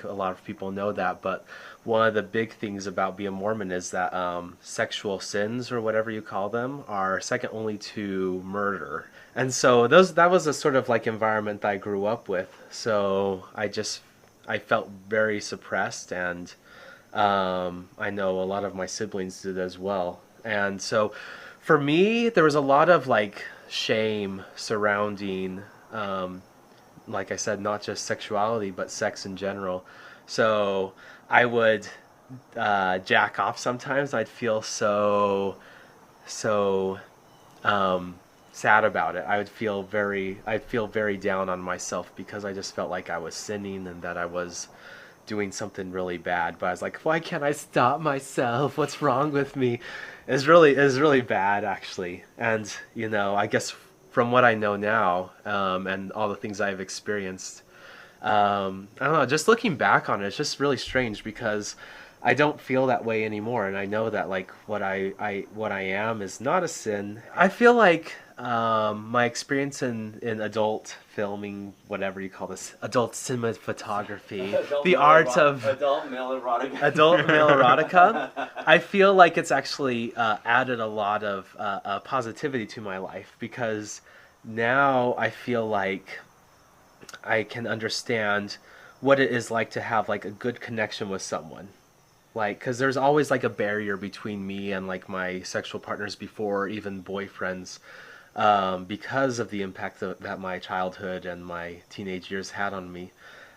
a lot of people know that, but one of the big things about being Mormon is that sexual sins, or whatever you call them, are second only to murder. And so that was a sort of like environment that I grew up with. So I felt very suppressed, and I know a lot of my siblings did as well. And so for me, there was a lot of like shame surrounding, like I said, not just sexuality, but sex in general. So I would jack off sometimes. I'd feel so um, sad about it. I'd feel very down on myself because I just felt like I was sinning and that I was doing something really bad. But I was like, why can't I stop myself? What's wrong with me? It's really bad, actually. And I guess from what I know now, and all the things I've experienced, I don't know. Just looking back on it, it's just really strange because I don't feel that way anymore, and I know that like what I am is not a sin. I feel like my experience in adult filming, whatever you call this, adult cinematography, the art of adult male erotica. adult male erotica, I feel like it's actually added a lot of positivity to my life because now I feel like I can understand what it is like to have like a good connection with someone. Like, because there's always like a barrier between me and like my sexual partners before, even boyfriends, because of the impact that my childhood and my teenage years had on me.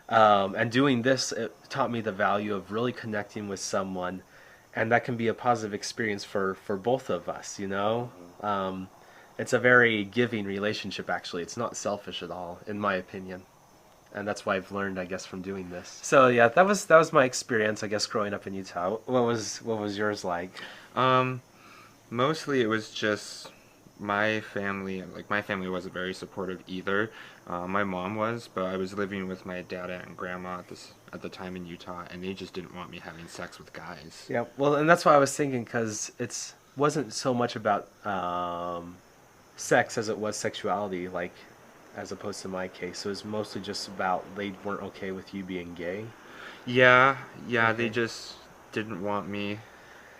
And doing this, it taught me the value of really connecting with someone, and that can be a positive experience for both of us. It's a very giving relationship. Actually, it's not selfish at all, in my opinion, and that's why I've learned, I guess, from doing this. So yeah, that was my experience, I guess, growing up in Utah. What was yours like? Um, Mostly it was just my family. Like my family wasn't very supportive either. My mom was, but I was living with my dad and grandma at the time in Utah, and they just didn't want me having sex with guys. Yeah, well, and that's why I was thinking, because it's wasn't so much about sex as it was sexuality, like as opposed to my case. It was mostly just about they weren't okay with you being gay. Yeah, yeah, they Okay. just didn't want me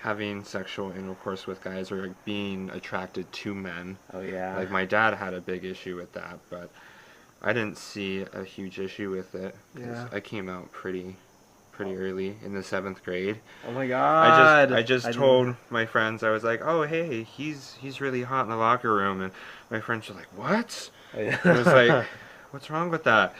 having sexual intercourse with guys or being attracted to men. Oh yeah. Like my dad had a big issue with that, but I didn't see a huge issue with it because Yeah. I came out pretty early in the 7th grade. Oh my I just God. I just I didn't. told my friends. I was like, "Oh, hey, he's really hot in the locker room," and my friends were like, "What?" I was like, "What's wrong with that?"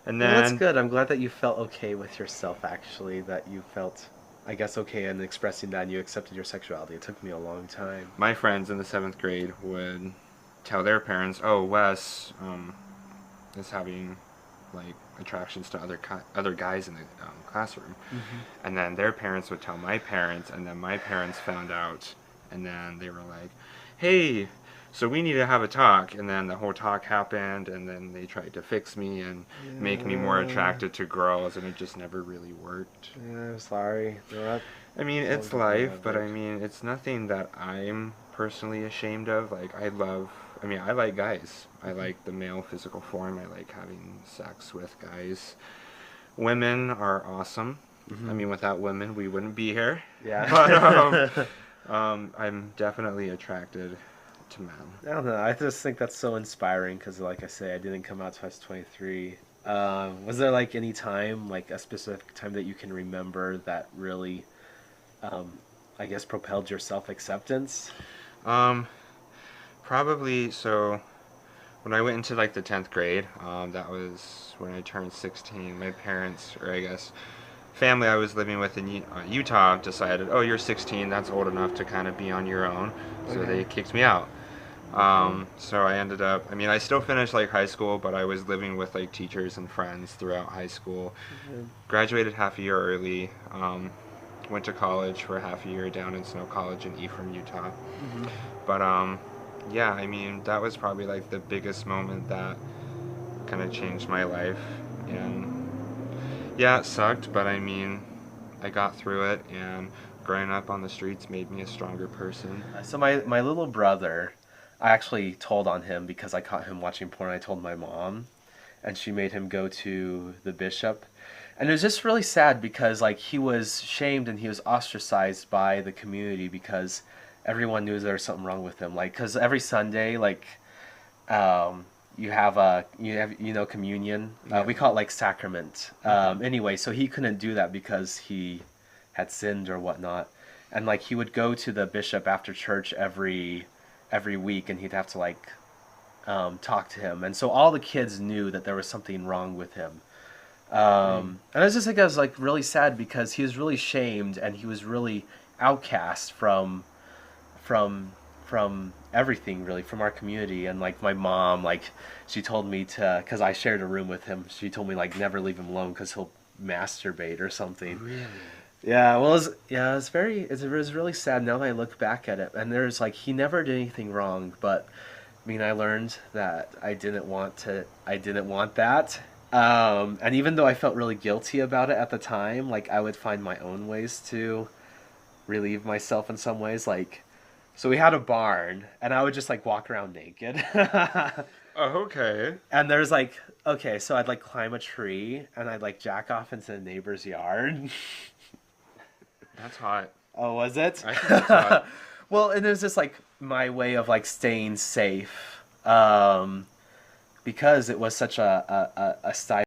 And Well, that's then good. I'm glad that you felt okay with yourself, actually, that you felt, I guess, okay in expressing that and you accepted your sexuality. It took me a long time. my friends in the 7th grade would tell their parents, "Oh, Wes is having like attractions to other guys in the classroom," and then their parents would tell my parents, and then my parents found out, and then they were like, "Hey, so we need to have a talk," and then the whole talk happened, and then they tried to fix me and make me more Yeah. attracted to girls, and it just never really worked. Yeah, I'm sorry. I mean, That was it's a thing life, I've but I heard. mean, it's nothing that I'm personally ashamed of. Like, I mean, I like guys. I like the male physical form. I like having sex with guys. Women are awesome. I Hmm. mean, without women, we wouldn't be here. But, Yeah. I'm definitely attracted to men. I don't know. I just think that's so inspiring because, like I say, I didn't come out till I was 23. Was there like any time, like a specific time that you can remember that really, um, I guess, propelled your self acceptance? Um, Probably, so when I went into like the 10th grade, that was when I turned 16. My parents, or I guess family I was living with in Utah, decided, "Oh, you're 16, that's old enough to kind of be on your own," so Okay. they kicked me out. Okay. So I ended up, I mean, I still finished like high school, but I was living with like teachers and friends throughout high school. Okay. Graduated half a year early. Went to college for half a year down in Snow College in Ephraim, Utah. Hmm. But yeah, I mean, that was probably like the biggest moment that kind of changed my life. And yeah, it sucked, but I mean, I got through it, and growing up on the streets made me a stronger person. So my little brother, I actually told on him because I caught him watching porn. I told my mom, and she made him go to the bishop. And it was just really sad because like he was shamed and he was ostracized by the community because everyone knew there was something wrong with him. Like, because every Sunday, like, um, you have communion. Yeah. We call it like sacrament. Anyway, so he couldn't do that because he had sinned or whatnot, and like he would go to the bishop after church every week, and he'd have to like talk to him, and so all the kids knew that there was something wrong with him. And I was just like, I was like really sad because he was really shamed and he was really outcast from from everything really from our community. And like my mom, like she told me to, because I shared a room with him, she told me like never leave him alone because he'll masturbate or something. Really? Yeah, well, it was really sad now that I look back at it. And there's like he never did anything wrong, but I mean, I learned that I didn't want that. And even though I felt really guilty about it at the time, like I would find my own ways to relieve myself in some ways. Like, so we had a barn, and I would just like walk around naked. Oh, okay. And there's like, okay, so I'd like climb a tree, and I'd like jack off into the neighbor's yard. That's hot. Oh, was it? I think that's hot. Well, and it was just like my way of like staying safe, because it was such a style.